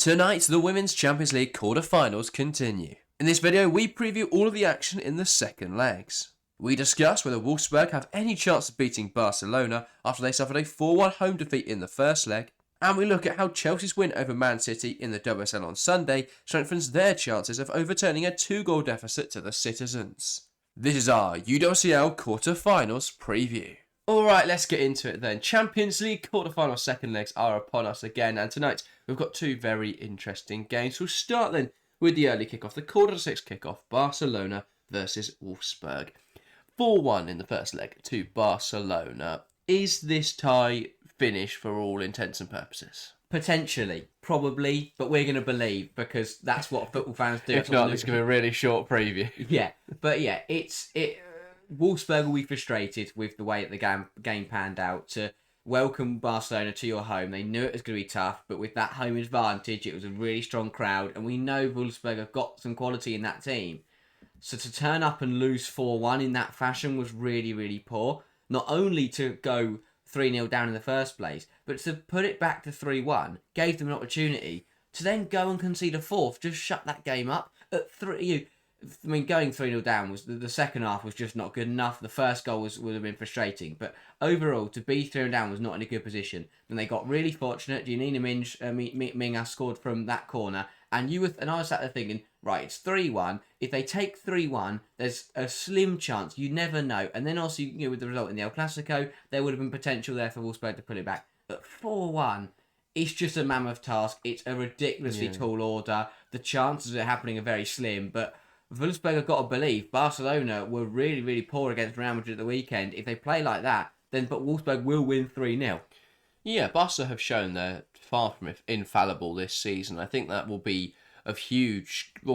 Tonight, the Women's Champions League quarter-finals continue. In this video, we preview all of the action in the second legs. We discuss whether Wolfsburg have any chance of beating Barcelona after they suffered a 4-1 home defeat in the first leg, and we look at how Chelsea's win over Man City in the UWCL on Sunday strengthens their chances of overturning a 2-goal deficit to the citizens. This is our UWCL quarter-finals preview. Alright, let's get into it then. Champions League quarter-final second legs are upon us again, and tonight we've got two very interesting games. We'll start then with the early kickoff, the quarter-to-6 kickoff, Barcelona versus Wolfsburg. 4-1 in the first leg to Barcelona. Is this tie finished for all intents and purposes? Potentially, probably, but we're going to believe because that's what football fans do. If not, it's going to be a really short preview. Yeah, but yeah, Wolfsburg will be frustrated with the way that the game panned out to welcome Barcelona to your home. They knew it was going to be tough, but with that home advantage, it was a really strong crowd, and we know Wolfsburg have got some quality in that team. So to turn up and lose 4-1 in that fashion was really, really poor. Not only to go 3-0 down in the first place, but to put it back to 3-1 gave them an opportunity to then go and concede a fourth, just shut that game up at 3. I mean, going 3-0 down was the second half was just not good enough. The first goal would have been frustrating, but overall, to be 3-0 down was not in a good position. And they got really fortunate. Janina Minga scored from that corner, and I was sat there thinking, right, it's 3-1. If they take 3-1, there's a slim chance. You never know. And then also, with the result in the El Clasico, there would have been potential there for Wolfsburg to pull it back. But 4-1. It's just a mammoth task. It's a ridiculously tall order. The chances of it happening are very slim, but Wolfsburg have got to believe Barcelona were really, really poor against Real Madrid at the weekend. If they play like that, then Wolfsburg will win 3-0. Yeah, Barca have shown they're far from infallible this season. I think that will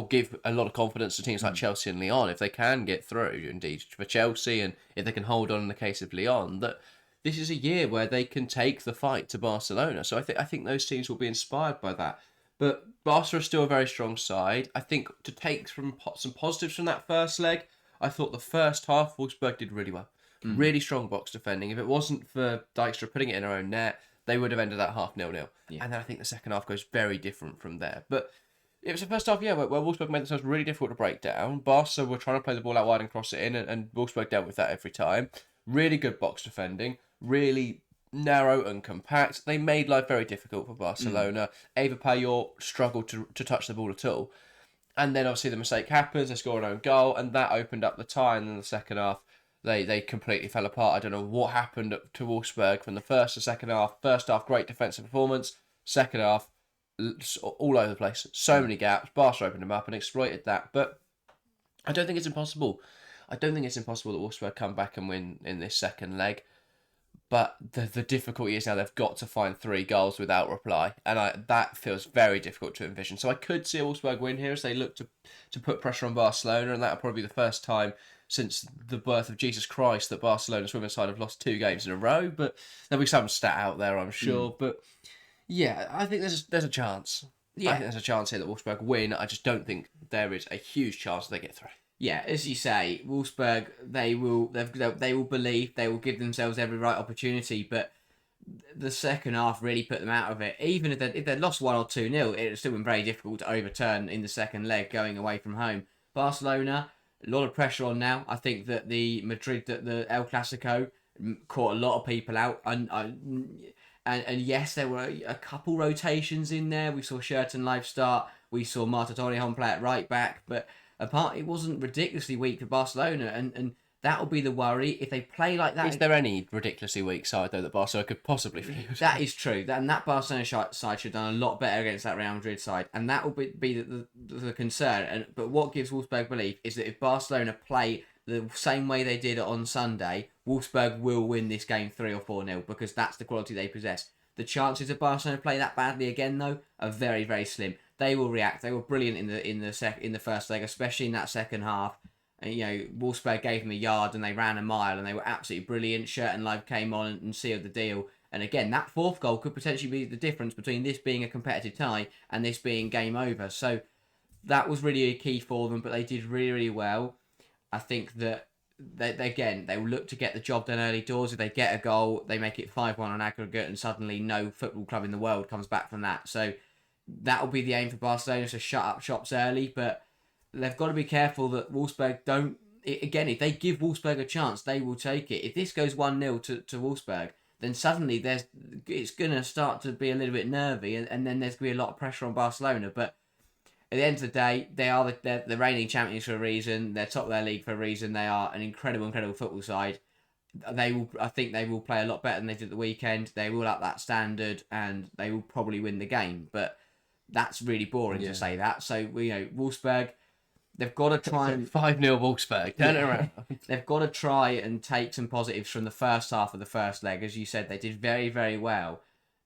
give a lot of confidence to teams like Chelsea and Lyon if they can get through, indeed, for Chelsea, and if they can hold on in the case of Lyon, that this is a year where they can take the fight to Barcelona. So I think those teams will be inspired by that. But Barca are still a very strong side. I think to take some positives from that first leg, I thought the first half, Wolfsburg did really well. Really strong box defending. If it wasn't for Dijkstra putting it in her own net, they would have ended that half 0-0. Yeah. And then I think the second half goes very different from there. But it was the first half, where Wolfsburg made themselves really difficult to break down. Barca were trying to play the ball out wide and cross it in, and Wolfsburg dealt with that every time. Really good box defending. Really narrow and compact. They made life very difficult for Barcelona. Eva Payot struggled to touch the ball at all. And then obviously the mistake happens, they score an own goal, and that opened up the tie. And in the second half, they completely fell apart. I don't know what happened to Wolfsburg from the first to second half. First half, great defensive performance. Second half, all over the place. So many gaps. Barca opened them up and exploited that. But I don't think it's impossible. I don't think it's impossible that Wolfsburg come back and win in this second leg. But the difficulty is now they've got to find 3 goals without reply. And that feels very difficult to envision. So I could see a Wolfsburg win here as they look to put pressure on Barcelona. And that'll probably be the first time since the birth of Jesus Christ that Barcelona's women's side have lost 2 games in a row. But there'll be some stat out there, I'm sure. But yeah, I think there's a chance. Yeah. I think there's a chance here that Wolfsburg win. I just don't think there is a huge chance they get through. Yeah, as you say, Wolfsburg, they will believe, they will give themselves every right opportunity, but the second half really put them out of it. Even if they'd lost 1 or 2-0, it would have still been very difficult to overturn in the second leg going away from home. Barcelona, a lot of pressure on now. I think that the El Clasico caught a lot of people out, and yes, there were a couple rotations in there. We saw Sheraton Live start, we saw Marta Torrejon play at right back, but apart, it wasn't ridiculously weak for Barcelona, and that'll be the worry if they play like that. Is there any ridiculously weak side though that Barcelona could possibly field? That is true. And that Barcelona side should have done a lot better against that Real Madrid side, and that will be the concern. But what gives Wolfsburg belief is that if Barcelona play the same way they did on Sunday, Wolfsburg will win this game 3 or 4-0 because that's the quality they possess. The chances of Barcelona play that badly again though are very, very slim. They will react. They were brilliant in the first leg, especially in that second half. And, Wolfsburg gave them a yard and they ran a mile, and they were absolutely brilliant. Sheraton Live came on and sealed the deal. And again, that 4th goal could potentially be the difference between this being a competitive tie and this being game over. So that was really a key for them, but they did really, really well. I think that they will look to get the job done early doors. If they get a goal, they make it 5-1 on aggregate, and suddenly no football club in the world comes back from that. So that'll be the aim for Barcelona, to shut up shops early. But they've got to be careful that Wolfsburg don't. Again, if they give Wolfsburg a chance, they will take it. If this goes 1-0 to Wolfsburg, then suddenly it's going to start to be a little bit nervy, and then there's going to be a lot of pressure on Barcelona. But at the end of the day, they're the reigning champions for a reason. They're top of their league for a reason. They are an incredible football side. I think they will play a lot better than they did at the weekend. They will up that standard, and they will probably win the game. But that's really boring to say that. So Wolfsburg, they've got to try and 5-0 Wolfsburg. Turn it around. They've got to try and take some positives from the first half of the first leg. As you said, they did very, very well.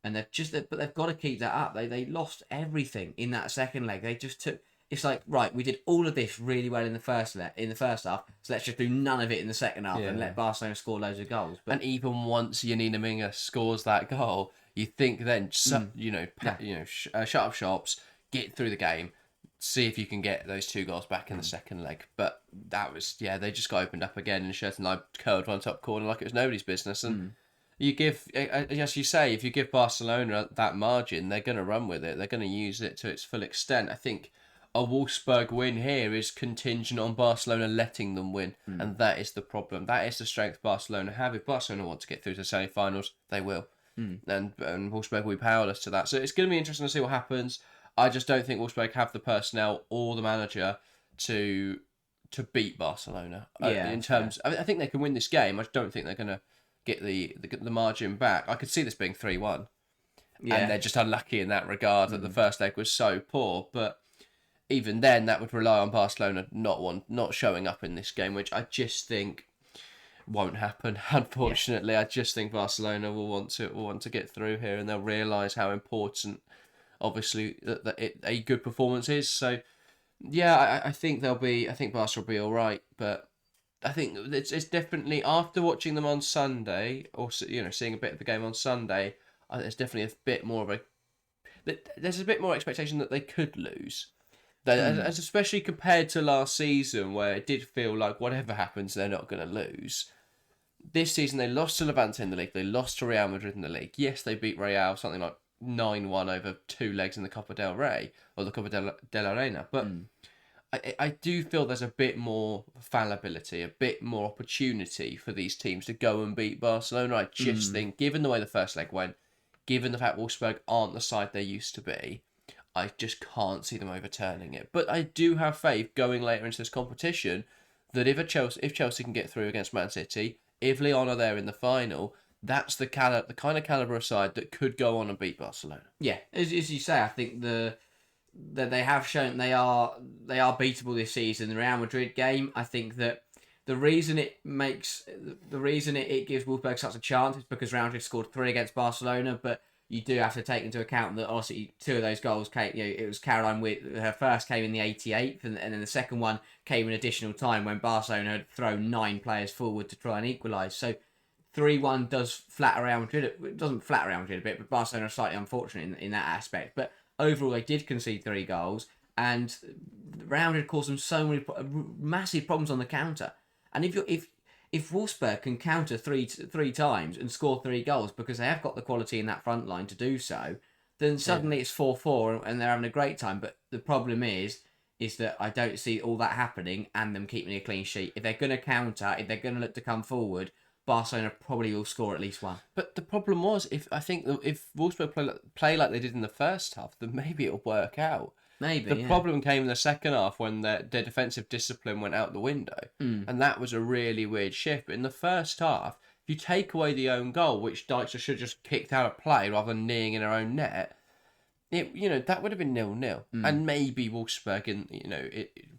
And they've got to keep that up. They lost everything in that second leg. They just took. It's like, right, we did all of this really well in the first half, so let's just do none of it in the second half and let Barcelona score loads of goals. And even once Yanina Minga scores that goal, you think then, shut up shops, get through the game, see if you can get those 2 goals back in the second leg. But that was, they just got opened up again, and Scherz and I curled one top corner like it was nobody's business. And you give, as you say, if you give Barcelona that margin, they're going to run with it. They're going to use it to its full extent. I think a Wolfsburg win here is contingent on Barcelona letting them win. And that is the problem. That is the strength Barcelona have. If Barcelona want to get through to the semi-finals, they will. And Wolfsburg will be powerless to that. So it's going to be interesting to see what happens. I just don't think Wolfsburg have the personnel or the manager to beat Barcelona. In terms, I think they can win this game. I just don't think they're going to get the margin back. I could see this being 3-1. And they're just unlucky in that regard that the first leg was so poor. But even then, that would rely on Barcelona not showing up in this game, which I just think won't happen. Unfortunately, I just think Barcelona will want to get through here, and they'll realise how important, obviously, that a good performance is. So, I think Barca will be all right, but I think it's definitely, after watching them on Sunday, or seeing a bit of the game on Sunday, there's definitely a bit more of there's a bit more expectation that they could lose. As especially compared to last season, where it did feel like whatever happens, they're not going to lose. This season, they lost to Levante in the league. They lost to Real Madrid in the league. Yes, they beat Real something like 9-1 over 2 legs in the Copa del Rey, or the Copa del Arena. But I do feel there's a bit more fallibility, a bit more opportunity for these teams to go and beat Barcelona. I just think, given the way the first leg went, given the fact Wolfsburg aren't the side they used to be, I just can't see them overturning it. But I do have faith going later into this competition that if Chelsea can get through against Man City, if Lyon are there in the final, that's the kind of calibre of side that could go on and beat Barcelona. Yeah, as you say, I think that they have shown they are beatable this season. The Real Madrid game, I think that the reason it gives Wolfsburg such a chance is because Real Madrid scored 3 against Barcelona, but you do have to take into account that obviously 2 of those goals came. It was Caroline with her first came in the 88th, and then the second one came in additional time when Barcelona had thrown 9 players forward to try and equalise. So 3-1 does flatter Real Madrid. It doesn't flatter Real Madrid a bit, but Barcelona are slightly unfortunate in that aspect. But overall, they did concede 3 goals, and Real Madrid caused them so many massive problems on the counter. And if Wolfsburg can counter three times and score 3 goals because they have got the quality in that front line to do so, then suddenly it's 4-4 and they're having a great time. But the problem is that I don't see all that happening and them keeping a clean sheet. If they're going to counter, if they're going to look to come forward, Barcelona probably will score at least 1. But the problem was, if Wolfsburg play like they did in the first half, then maybe it'll work out. Maybe the problem came in the second half when their defensive discipline went out the window, and that was a really weird shift. But in the first half, if you take away the own goal, which Dijkstra should have just kicked out of play rather than kneeing in her own net, that would have been 0-0. And maybe Wolfsburg,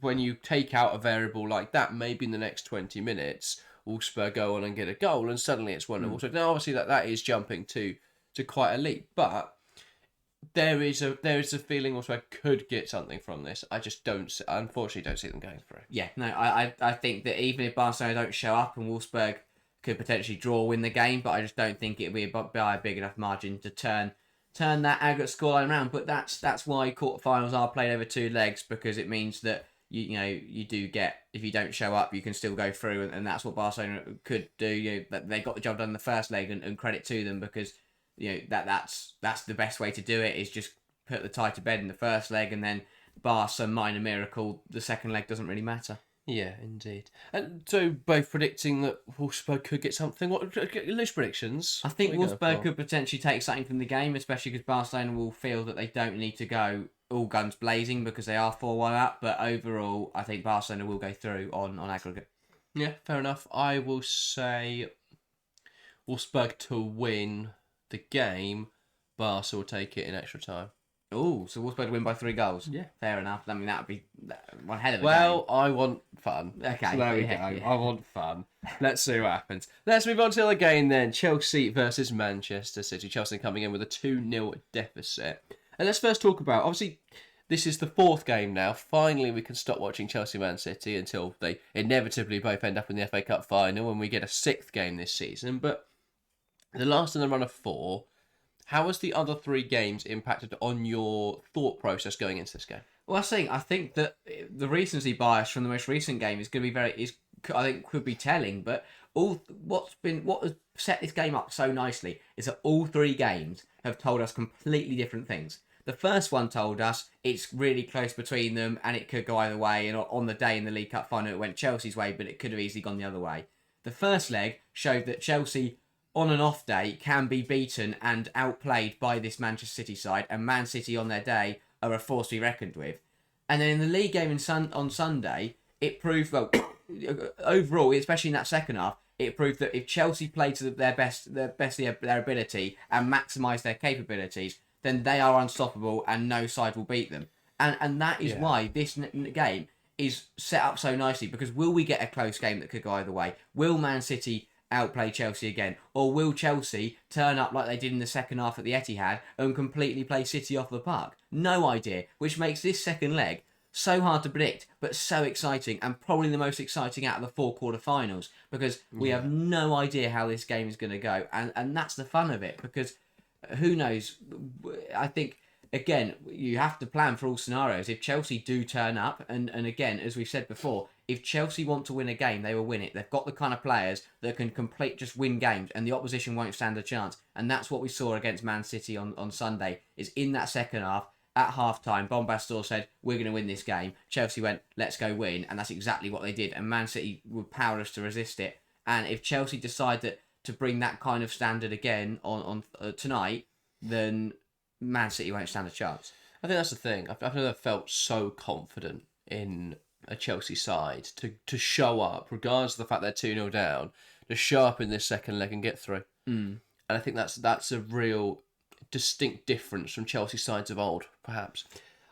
when you take out a variable like that, maybe in the next 20 minutes, Wolfsburg go on and get a goal, and suddenly it's 1-0. So now obviously that is jumping to quite a leap, but there is a feeling Wolfsburg could get something from this. I just unfortunately don't see them going through. Yeah, no, I think that even if Barcelona don't show up and Wolfsburg could potentially draw or win the game, but I just don't think it'll be by a big enough margin to turn that aggregate scoreline around. But that's why quarterfinals are played over 2 legs, because it means that you do get, if you don't show up, you can still go through, and that's what Barcelona could do. That they got the job done in the first leg, and credit to them, because that's the best way to do it, is just put the tie to bed in the first leg, and then bar some minor miracle, the second leg doesn't really matter. Yeah, indeed. And so both predicting that Wolfsburg could get something. What loose predictions? I think What are you going Wolfsburg for? could potentially take something from the game, especially because Barcelona will feel that they don't need to go all guns blazing because they are 4-1 up. But overall, I think Barcelona will go through on aggregate. Yeah, fair enough. I will say Wolfsburg to win the game. Barca will take it in extra time. Oh, so Wolfsburg win by 3 goals. Yeah. Fair enough. I mean, that would be one hell of a Well, I want fun. Okay, So there we go. yeah. I want fun. Let's see what happens. Let's move on to the game then. Chelsea versus Manchester City. Chelsea coming in with a 2-0 deficit. And let's first talk about, obviously, this is the 4th game now. Finally, we can stop watching Chelsea-Man City until they inevitably both end up in the FA Cup final when we get a 6th game this season. But the last in the run of 4, how has the other 3 games impacted on your thought process going into this game? Well, I think that the recency bias from the most recent game is going to be I think could be telling. But what has set this game up so nicely is that all 3 games have told us completely different things. The first one told us it's really close between them and it could go either way. And on the day in the League Cup final, it went Chelsea's way, but it could have easily gone the other way. The first leg showed that Chelsea, on an off day, can be beaten and outplayed by this Manchester City side, and Man City on their day are a force to be reckoned with. And then in the league game on Sunday, it proved, well, overall, especially in that second half, it proved that if Chelsea played to their best of their ability and maximise their capabilities, then they are unstoppable and no side will beat them. And that is why this game is set up so nicely, because will we get a close game that could go either way? Will Man City outplay Chelsea again? Or will Chelsea turn up like they did in the second half at the Etihad and completely play City off the park? No idea, which makes this second leg so hard to predict, but so exciting, and probably the most exciting out of the 4 quarterfinals, because we have no idea how this game is going to go, and that's the fun of it, because who knows? I think, again, you have to plan for all scenarios. If Chelsea do turn up, and again, as we've said before, if Chelsea want to win a game, they will win it. They've got the kind of players that can just win games, and the opposition won't stand a chance. And that's what we saw against Man City on Sunday, is in that second half, at half-time, Bombastor said, we're going to win this game. Chelsea went, let's go win, and that's exactly what they did. And Man City were powerless to resist it. And if Chelsea decide to bring that kind of standard again on tonight, then Man City won't stand a chance. I think that's the thing. I've never felt so confident in a Chelsea side to show up, regardless of the fact they're 2-0 down, to show up in this second leg and get through. And I think that's a real distinct difference from Chelsea sides of old, perhaps.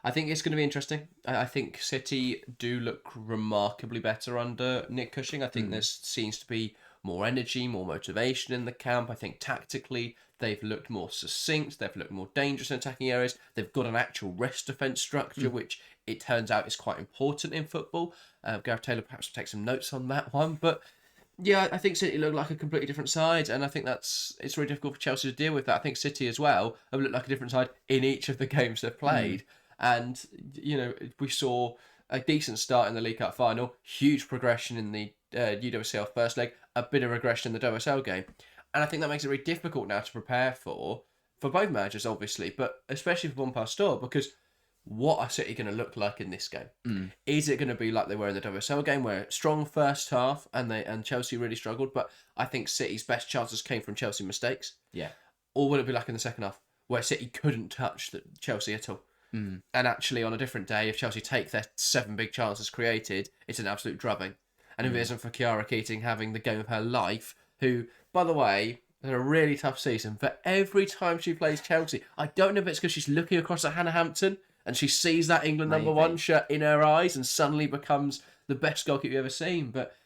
I think it's going to be interesting. I think City do look remarkably better under Nick Cushing. I think there seems to be more energy, more motivation in the camp. I think tactically they've looked more succinct. They've looked more dangerous in attacking areas. They've got an actual rest defence structure, which it turns out is quite important in football. Gareth Taylor perhaps will take some notes on that one. But yeah, I think City look like a completely different side, and I think it's really difficult for Chelsea to deal with that. I think City as well have looked like a different side in each of the games they've played. And, we saw a decent start in the League Cup final, huge progression in the UWCL first leg, a bit of regression in the WSL game. And I think that makes it very difficult now to prepare for both managers, obviously, but especially for Bompastor, because what are City going to look like in this game? Is it going to be like they were in the WSL game, where strong first half and Chelsea really struggled, but I think City's best chances came from Chelsea mistakes? Yeah. Or will it be like in the second half, where City couldn't touch Chelsea at all? And actually, on a different day, if Chelsea take their 7 big chances created, it's an absolute drubbing. And if it isn't for Chiara Keating having the game of her life, who, by the way, had a really tough season, but every time she plays Chelsea, I don't know if it's because she's looking across at Hannah Hampton and she sees that England number 1 shirt in her eyes and suddenly becomes the best goalkeeper you've ever seen. But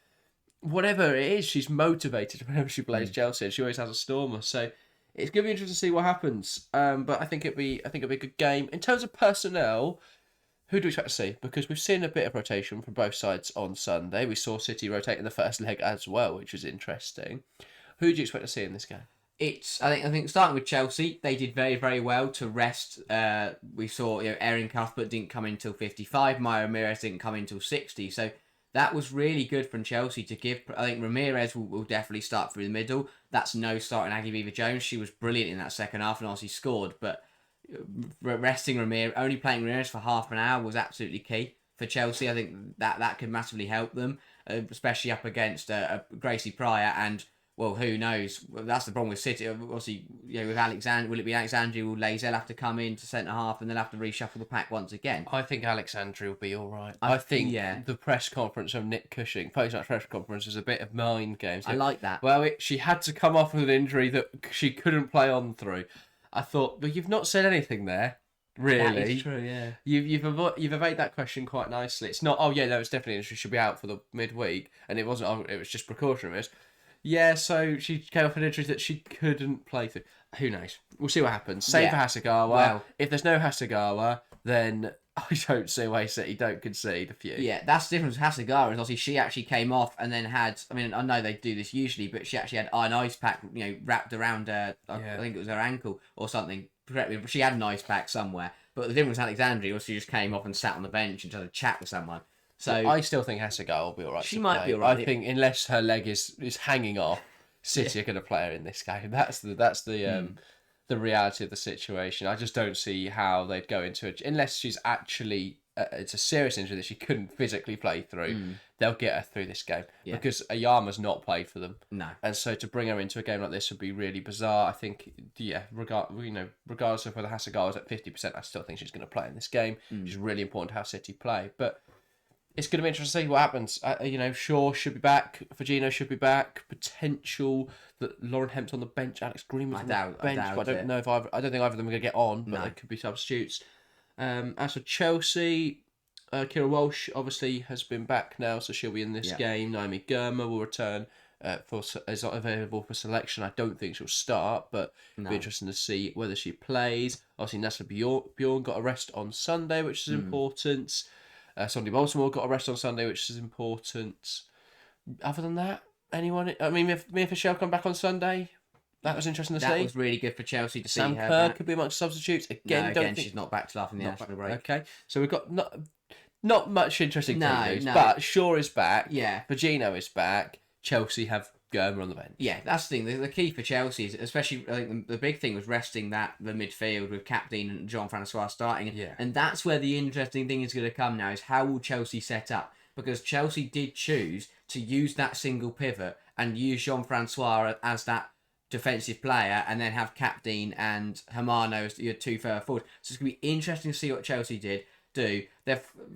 whatever it is, she's motivated whenever she plays Chelsea, and she always has a stormer. So it's going to be interesting to see what happens. But I think it'll be a good game. In terms of personnel, who do we expect to see? Because we've seen a bit of rotation from both sides on Sunday. We saw City rotate in the first leg as well, which was interesting. Who do you expect to see in this game? I think starting with Chelsea, they did very, very well to rest. We saw Erin Cuthbert didn't come in until 55, Maya Ramirez didn't come in until 60. So that was really good from Chelsea to give. I think Ramirez will definitely start through the middle. That's no start in Aggie Beaver-Jones. She was brilliant in that second half and obviously scored. But resting Ramirez, only playing Ramirez for half an hour was absolutely key for Chelsea. I think that could massively help them, especially up against Gracie Pryor and. Well, who knows? That's the problem with City. Obviously, with Alexander, will it be Alexandria? Will Lazel have to come in to centre half, and they'll have to reshuffle the pack once again? I think Alexandria will be all right. I think the press conference of Nick Cushing, post-match press conference, was a bit of mind games. I like that. Well, she had to come off with an injury that she couldn't play on through. I thought, but you've not said anything there. Really? That is true, yeah. You've evaded that question quite nicely. It's not, oh yeah, no, it's definitely an injury. She'll be out for the midweek, and it wasn't. Oh, it was just precautionary. Yeah, so she came off an injury that she couldn't play through. Who knows? We'll see what happens. Same for Hasegawa. Well, if there's no Hasegawa, then I don't see why City don't concede a few. Yeah, that's the difference with Hasegawa. Is obviously she actually came off and then had. I mean, I know they do this usually, but she actually had an ice pack, wrapped around her. I think it was her ankle or something. She had an ice pack somewhere. But the difference with Alexandria was she just came off and sat on the bench and tried to chat with someone. So I still think Hasegawa will be all right. She might be all right. I think unless her leg is hanging off, City are going to play her in this game. That's the reality of the situation. I just don't see how they'd go into it unless she's actually it's a serious injury that she couldn't physically play through. They'll get her through this game because Ayama's not played for them. No, and so to bring her into a game like this would be really bizarre. I think regardless of whether Hasegawa's at 50%, I still think she's going to play in this game. It's really important how City play, but. It's going to be interesting to see what happens. Shaw should be back. Firmino should be back. Potential that Lauren Hemp's on the bench. Alex Greenwood's on the bench. But I don't know I don't think either of them are going to get on. But they could be substitutes. As for Chelsea, Kira Walsh obviously has been back now, so she'll be in this game. Naomi Girma will return. Is not available for selection. I don't think she'll start, but it'll be interesting to see whether she plays. Obviously, Nessa Bjorn got a rest on Sunday, which is important. Sonny Baltimore got a rest on Sunday, which is important. Other than that, anyone? I mean, if Mia Fischel come back on Sunday, that was interesting to see. That was really good for Chelsea to see her Sam back. Kerr could be amongst substitutes. Again, she's not back till after the national break. Okay, so we've got not much interesting news, but Shaw is back. Yeah. Virginia is back. Chelsea have Germer on the bench. Yeah, that's the thing. The key for Chelsea is, especially, I think the big thing was resting the midfield with Captain and Jean-Francois starting. Yeah. And that's where the interesting thing is going to come now, is how will Chelsea set up? Because Chelsea did choose to use that single pivot and use Jean-Francois as that defensive player and then have Captain and Hermano as your two further forward. So it's going to be interesting to see what Chelsea do.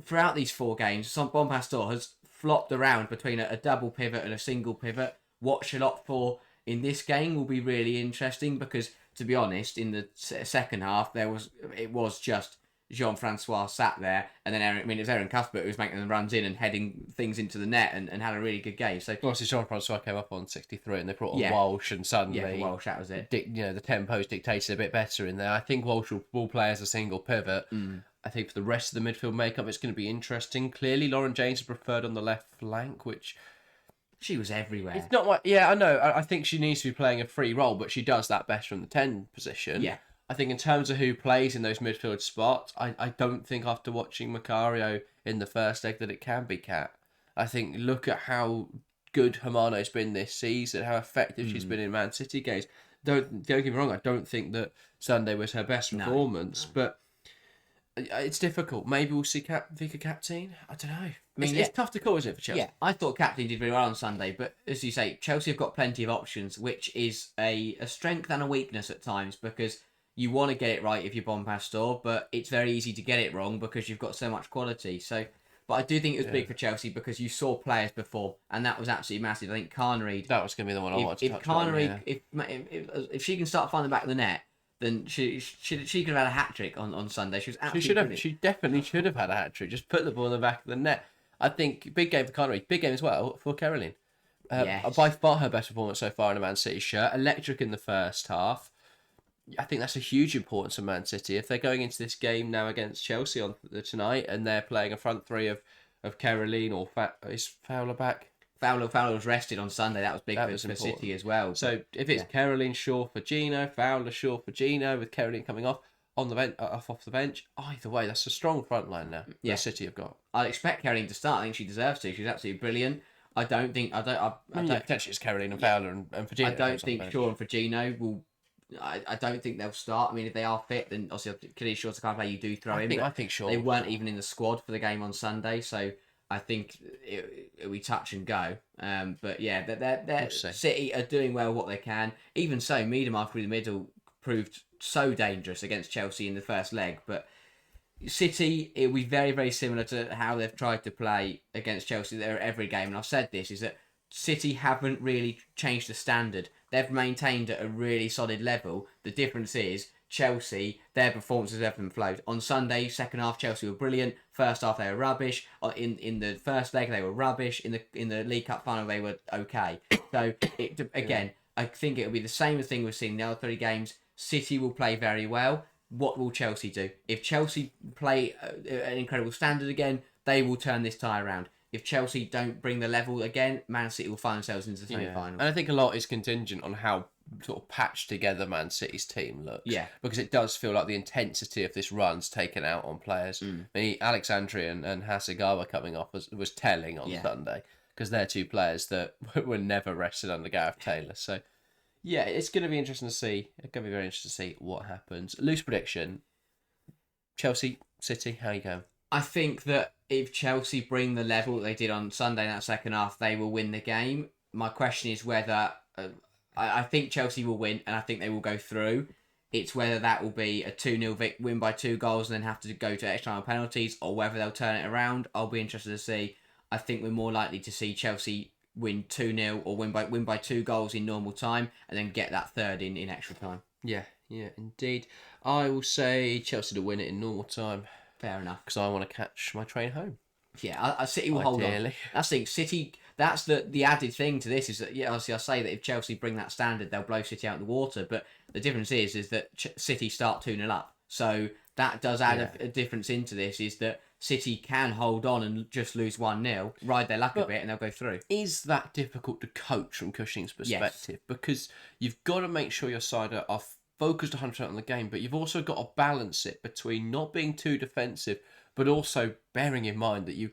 Throughout these 4 games, Bonpastor has flopped around between a double pivot and a single pivot. What she'll opt for in this game will be really interesting because, to be honest, in the second half it was just Jean-Francois sat there, and then it was Aaron Cuthbert who was making the runs in and heading things into the net and had a really good game. So obviously Jean-Francois came up on 63 and they brought on Walsh, and suddenly Walsh, that was it. The tempo's dictated a bit better in there. I think Walsh will play as a single pivot. I think for the rest of the midfield makeup, it's going to be interesting. Clearly, Lauren James is preferred on the left flank, which. She was everywhere. It's not like... Yeah, I know. I think she needs to be playing a free role, but she does that better in the 10 position. Yeah. I think in terms of who plays in those midfield spots, I don't think after watching Macario in the first leg that it can be Kat. I think look at how good Hermano's been this season, how effective she's been in Man City games. Don't get me wrong, I don't think that Sunday was her best performance, but it's difficult. Maybe we'll see Vika Captain. I don't know. I mean, it's tough to call, isn't it, for Chelsea? Yeah, I thought Captain did very well on Sunday, but as you say, Chelsea have got plenty of options, which is a strength and a weakness at times, because you want to get it right if you're Bonpastor, but it's very easy to get it wrong because you've got so much quality. So, but I do think it was big for Chelsea because you saw players before, and that was absolutely massive. I think Carnered... That was going to be the one I wanted to touch on. If she can start finding the back of the net, then she could have had a hat-trick on Sunday. She was absolutely brilliant. She definitely should have had a hat-trick. Just put the ball in the back of the net. I think big game for Connery. Big game as well for Caroline. By far her best performance so far in a Man City shirt. Electric in the first half. I think that's a huge importance for Man City. If they're going into this game now against Chelsea on tonight and they're playing a front three of Caroline or is Fowler back? Fowler was rested on Sunday. That was big for City as well. So if it's Caroline, Shaw, Gino, Fowler, Shaw, Gino, with Caroline coming off on the bench, off the bench, either way, that's a strong front line now. Yeah, City have got. I expect Caroline to start. I think she deserves to. She's absolutely brilliant. I don't think potentially it's Caroline and Fowler and Gino. I don't think Shaw and Gino will I don't think they'll start. I mean, if they are fit, then obviously Khalid Shorter can't play. You do throw him. I think sure. They weren't even in the squad for the game on Sunday, so I think we touch and go. But yeah, they're City are doing well what they can. Even so, Miedemar through the middle proved so dangerous against Chelsea in the first leg. But City, it'll be very, very similar to how they've tried to play against Chelsea there every game. And I've said this, is that City haven't really changed the standard. They've maintained at a really solid level. The difference is Chelsea, their performances have been flowed. On Sunday, second half, Chelsea were brilliant. First half, they were rubbish. In the first leg, they were rubbish. In the League Cup final, they were okay. So, again, I think it'll be the same thing we've seen in the other 3 games. City will play very well. What will Chelsea do? If Chelsea play an incredible standard again, they will turn this tie around. If Chelsea don't bring the level again, Man City will find themselves into the semi-final. And I think a lot is contingent on how sort of patched together Man City's team looks. Yeah. Because it does feel like the intensity of this run's taken out on players. I mean, Alexandria and Hasegawa coming off was telling on Sunday. Because they're 2 players that were never rested under Gareth Taylor. So, yeah, it's going to be interesting to see. It's going to be very interesting to see what happens. Loose prediction. Chelsea, City, how you going? I think that if Chelsea bring the level that they did on Sunday in that second half, they will win the game. My question is whether... I think Chelsea will win, and I think they will go through. It's whether that will be a 2-0 win by 2 goals and then have to go to extra time penalties, or whether they'll turn it around. I'll be interested to see. I think we're more likely to see Chelsea win 2-0 or win by 2 goals in normal time, and then get that third in extra time. Yeah, indeed. I will say Chelsea to win it in normal time. Fair enough. Because I want to catch my train home. Yeah, City will hold on. That's the thing. City. That's the added thing to this is that obviously I say that if Chelsea bring that standard, they'll blow City out of the water. But the difference is that City start 2-0 up. So that does add a difference into this. Is that City can hold on and just lose 1-0, ride their luck a bit, and they'll go through. Is that difficult to coach from Cushing's perspective? Yes. Because you've got to make sure your side are focused 100% on the game, but you've also got to balance it between not being too defensive, but also bearing in mind that you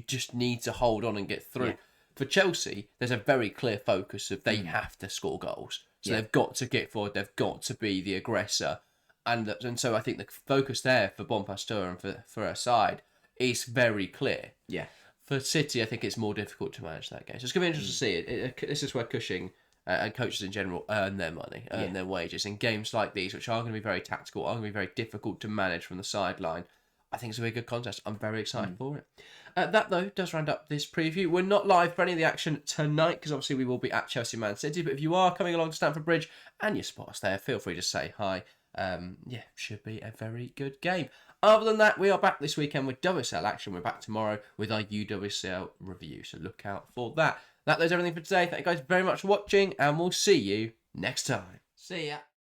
just need to hold on and get through. Yeah. For Chelsea, there's a very clear focus of they have to score goals. So they've got to get forward, they've got to be the aggressor. And so I think the focus there for Bonpastor and for her side is very clear. Yeah. For City, I think it's more difficult to manage that game. So it's going to be interesting to see it. This is where Cushing and coaches in general earn their money, earn their wages. In games like these, which are going to be very tactical, are going to be very difficult to manage from the sideline, I think it's a very good contest. I'm very excited for it. That, though, does round up this preview. We're not live for any of the action tonight, because obviously we will be at Chelsea Man City. But if you are coming along to Stamford Bridge and you spot us there, feel free to say hi. Should be a very good game. Other than that, we are back this weekend with WCL action. We're back tomorrow with our UWCL review, so look out for that. That is everything for today. Thank you guys very much for watching, and we'll see you next time. See ya.